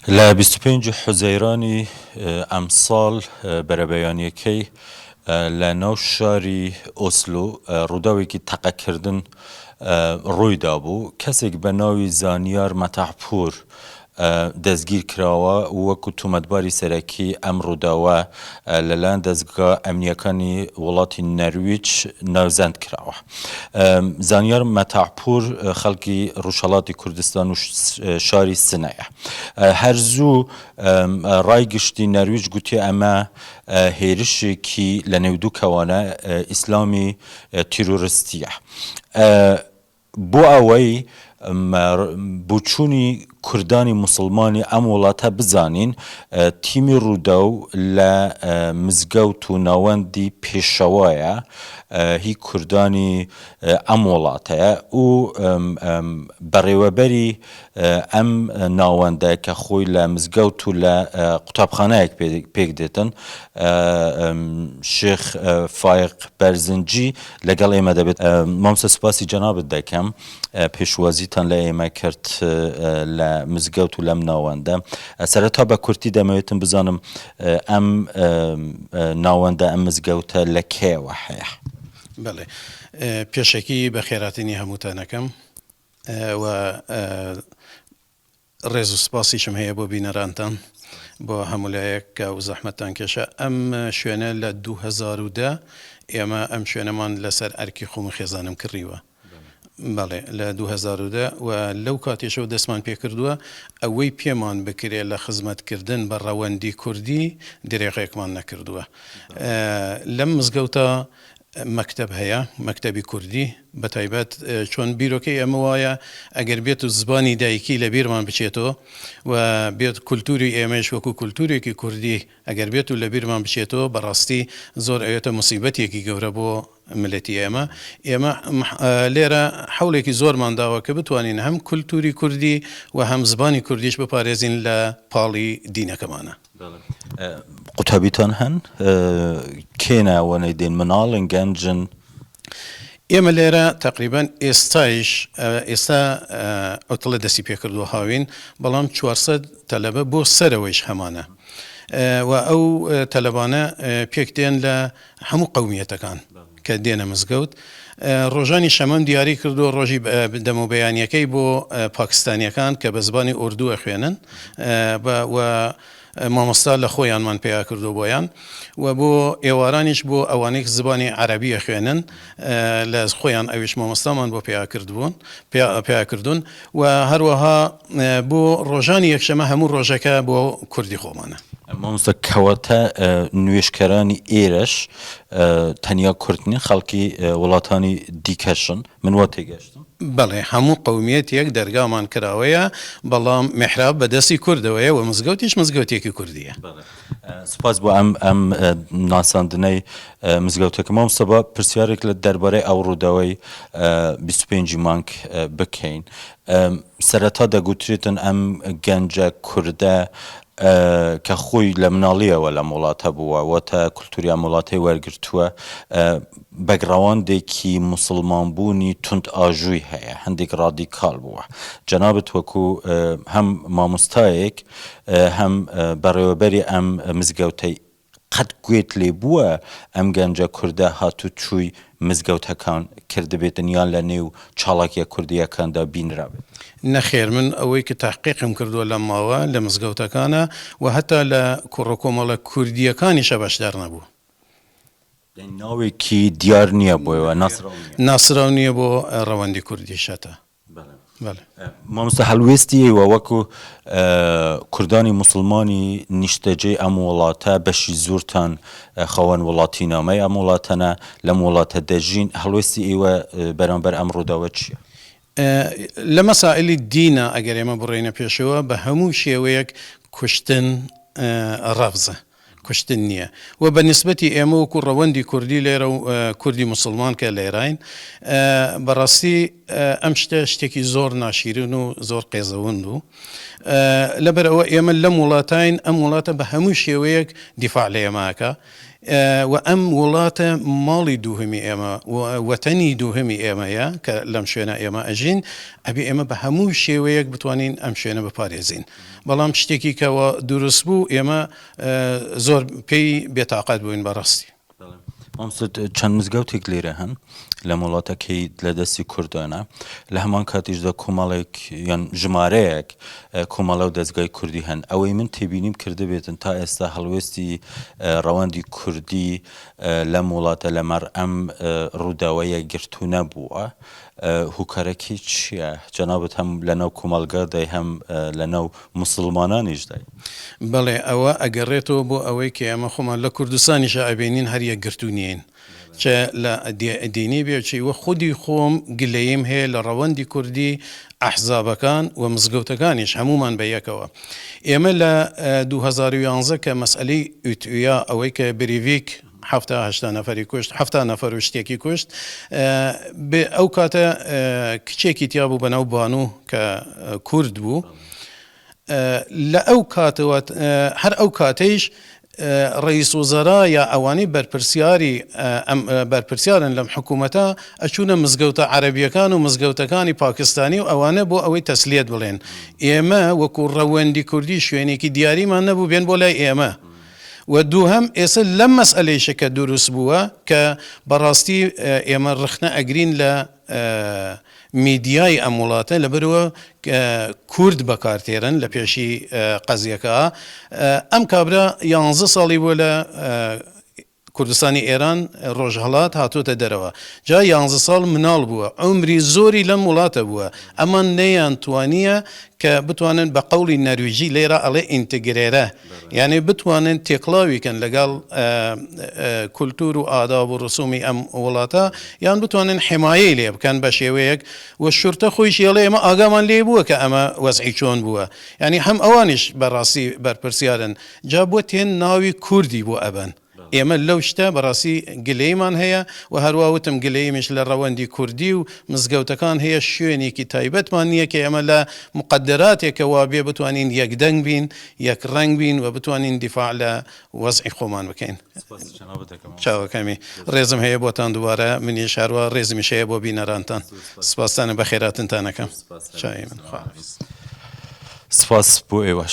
ل 25 حزیرانی امسال بەرەبەیانیەکەی لە ناو شاری ئۆسلۆ ڕووداوێکی تەقەکردن ڕوویدا بوو. کەسێک بە ناوی زانیار مەتەحپوور دەستگیر کراوە وەکو تومەتباری سەرەکی ئەم ڕووداوە لەلایەن دەستگا ئەمنیەکانی وڵاتی نەرویج ناوزەند کراوە. زانیار مەتەحپوور خەڵکی ڕۆژهەڵاتی کوردستان و شاری سنەیە. هەرزوو ڕای گشتی نەرویج گوتی ئەمە هێرشێکی لە نێودوو کەوانە ئیسلامی تیرۆریستیە. بۆ ئەوەی بۆچوونی کوردانی موسڵمانی ئەم وڵاتە بزانین، تیمی ڕووداو لە مزگەوت و ناوەندی پێشەوایە هی کوردانی ئەم وڵاتەیە و بەڕێوەبەری ئەم ناوەندە کە خۆی لە مزگەوت و لە قوتابخانەیەک پێک دێتن، شێخ فایق بەرزنجی لەگەڵ ئێمە دەبێت. مامۆستا سوپاسی جەنابت دەکەم، پێشوازیتان لە ئێمە کرد لە مزگەوت و لەم ناوەندە. سەرەتا بە کورتی دەمەوێتم بزانم ئەم ناوەندە ئەم مزگەوتە لە کێوە هەیە؟ بەڵێ، پێشەکی بە خێراتنی هەمووتانەکەم و ڕێز و سپاسیشم هەیە بۆ بینەرانتان، بۆ هەمولایەک و زەحمەتان کێشە. ئەم شوێنە لە 2010 ئێمە ئەم شوێنەمان لەسەر ئەرکی خۆم و خێزانم کڕیوە. بەڵێ، لە 2010 و لەو کاتێشەوە دەستمان پێکردووە ئەوەی پێمان بکرێ لە خزمەتکردن بە ڕەوەندی کوردی درێغێکمان نەکردووە. لەم مزگەوتە مەکتەب هەیە، مەکتەبی کوردی، بە تایبەت چۆن بیرۆکەی ئەمە وایە ئەگەر بێت و زبانی دایکی لە بیرمان بچێتەوە و بێت کولتوری ئێمەش وەکو کولتورێکی کوردی ئەگەر بێت و لە بیرمان بچێتەوە، بەڕاستی زۆر ئەوێتە موسیبەتێکی گەورە بۆ ملەتی ئێمە. ئێمە لێرە حەولێکی زۆرمان داوە کە بتوانین هەم کولتوری کوردی و هەم زبانی کوردیش بپارێزین لە پاڵی دینەکەمانە. قوتابیتان هەن؟ کێناوەنەی دێن مناڵن گەنجن؟ ئێمە لێرە تقریبان ئێستا ئەوتڵە دەستی پێکردووە هاوین، بەڵام 400 تەلەبە بۆ سەرەوەیش هەمانە و ئەو تەلەبانە پێک دێن لە هەموو قەومیەتەکان کە دێنە مزگەوت. ڕۆژانی شەمەم دیاری کردو ڕۆژی دەموبەیانیەکەی بۆ پاکستانیەکان کە بە زبانی ئوردووە خوێنن و مامۆستا لە خۆیانمان پێیا کردو بۆیان، و بۆ ئێوارانیش بۆ ئەوانەی زبانی عەرەبیە خوێنن لە خۆیان ئەویش مامۆستامان بۆ پێیا کردوون، و هەروەها بۆ ڕۆژانی یەکشەمە هەموو ڕۆژەکە بۆ کوردی خۆمانە. مامۆستا کەواتە نوێشکەرانی ئێرەش تەنیا کوردنی خەڵکی وڵاتانی دیکەشن؟ من وا تێگەشتم. بەڵێ، هەموو قەومیەتێک دەرگامان کراوەیە، بەڵام میحراب بەدەستی کوردەوەیە و مزگەوتیش مزگەوتێکی کوردیە. سپاس بۆ ئەم ناساندنەی مزگەوتەکە. مامۆستا بە پرسیارێک لە دەربارەی ئەو ڕووداوەی 25 مانگ بکەین. سەرەتا دەگوترێتن ئەم گەنجە کوردە کە خۆی لە مناڵیەوە لە وڵاتە بووە، وەتە کولتوری ئەم وڵاتی وەرگرتووە، بەگڕەوەندێکی موسڵمانبوونی تند ئاژووی هەیە، هەندێک ڕادیکال بووە. جەنابەت وەکو هەم مامۆستایەک هەم بەڕێوەبەری ئەم مزگەوتەی قەت گوێت لێ بووە ئەم گەنجە کوردە هاتوو چووی مزگەوتەکان کردبێتن یان لە نێو چاڵاکیە کوردیەکاندا بینراوێت؟ نەخێر، من ئەوەی کە تحقیقم کردووە لە ماوە لە مزگەوتەکانە و هەتا لە کوڕەکۆمەڵە کوردیەکانیشە بەشدار نەبوو. ناوێکی دیار نییە بۆیەوە، ناسراو نییە بۆ ڕەوەندی کوردی شەتە. مامۆستا هەڵوێستی ئێوە وەکو کوردانی موسڵمانی نیشتەجێی ئەم وڵاتە بەشی زۆرتان خەوەن وڵاتی نامەی ئەم وڵاتەنە، لەم وڵاتە دەژین، هەڵوێستی ئێوە بەرامبەر ئەم ڕووداوە چییە؟ لە مەسائلی دینە ئەگەر ئێمە بڕێنە پێشەوە، بە هەموو شێوەیەک کوشتن ڕەفزە، کوشتن نییە، و بە نسبەتی ئێمە وەکو ڕەوەندی کوردی لێرە و کوردی موسڵمان کە لێراین، بەڕاستی ئەم شتێکی زۆر ناشیرن و زۆر قێزەوەند و لەبەرەوە ئێمە لەم وڵاتین، ئەم وڵاتە بە هەموو شێوەیەک دیفاع لە ئێماکە. و ئەم وڵاتە ماڵی دووهمی ئێمە وەتەنی دووهمی ئێمەیە کە لەم شوێنە ئێمە ئەژین ئەبێ ئێمە بە هەموو شێوەیەک بتوانین ئەم شوێنە بپارێزین بەڵام شتێکی کەەوە دروست بوو ئێمە زۆر پێی بێتاقەت بووین بەڕاستی. مامۆستا چەند مزگەوتێک لێرە هەن لە وڵاتەکەی لە دەستی کوردانە لە هەمان کاتیشدا کۆمەڵێک یان ژمارەیەک کۆمەڵە و دەستگای کوردی هەن ئەوەی من تێبینیم کرده بێتن تا ئێستا هەڵوێستی ڕەوەندی کوردی لەم وڵاتە لەمەڕ ئەم ڕووداوەیە گرتو نەبووە هوکارەکەی چییە جەنابەت هەم لەناو کۆمەڵگادای هەم لەناو موسڵمانانیشدای بەڵێ ئەوە ئەگەڕێتەوە بۆ ئەوەی کە ئێمە خۆمان لە کوردستانیش ئەبێنین هەر یەک گرتو نیین چە لە دینی بێچی وە خودی خۆم گلەییم هەیە لە ڕەوەندی کوردی ئەحزابەکان و مزگەوتەکانیش هەمومان بە یەکەوە ئێمە لە 2011 کە مەسئلەی ئوتویا ئەوەی کە بریڤیک 7 نەفەری کوشت 7 نەفەر و شتێکی کوشت ئەو کاتە کچێکی تیا بوو بەناو بانوو کە کورد بوو لە ئەو کاتەوە هەر ئەو کاتەیش ڕئیس وزەرا یا ئەوانەی بەرپرسیارن لەم حکوومەتە ئەچوونە مزگەوتە عەرەبیەکان و مزگەوتەکانی پاکستانی و ئەوانە بۆ ئەوەی تەسلیەت بڵێن ئێمە وەکو ڕەوەندی کوردی شوێنێکی دیاریمان نەبوو بێن بۆ لای ئێمە و دووهەم ئێستا لەم مەسئلەیشە کە دروست بووە کە بەڕاستی ئێمە ڕخنە ئەگرین لە میدیای ئەم وڵاتە لەبەرەوە کورد بەکارتێرن لە پێشی قەزیەکە ئەم کابرا 11 ساڵی بووە لە کوردستانی ئێران ڕۆژهەڵات هاتوۆتە دەرەوە جا 11 ساڵ مناڵ بووە عمری زۆری لەم وڵاتە بووە ئەمان نەیان توانیە کە بتوانن بە قەولی نەرویژی لێرە ئەڵێ ئینتگرێرە یعنی بتوانن تێکڵاویکەن لەگەڵ کولتور و ئاداب و ڕسومی ئەم وڵاتە یان بتوانن حمایەی لێ بکەن بە شێوەیەک و شورتە خۆیش یەڵێ ئێمە ئاگامان لێ بووە کە ئەمە وەزعی چۆن بووە یعنی هەم ئەوانیش بەڕاستی بەرپرسیارن جا بۆ تێن ناوی کوردی بۆ ئەبەن ئێمە لەو شتە بەڕاستی گلەیمان هەیە و هەروەوتم گلەیمیش لە ڕەوەندی کوردی و مزگەوتەکان هەیە شوێنێکی تایبەتمان نییە کە ئێمە لە مقدراتێکەوە بێ بتوانین یەکدەنگ بین یەک ڕەنگ بین و بتوانین دیفاع لە وەزعی خۆمان بکەین چاوەکەمی ڕێزم هەیە بۆتان دووارە منیش هەروە ڕێزمیش هەیە بۆ بینەرانتان سپاسانە بە خێراتنتانەکەم چای من سپاس بۆ ئێوەش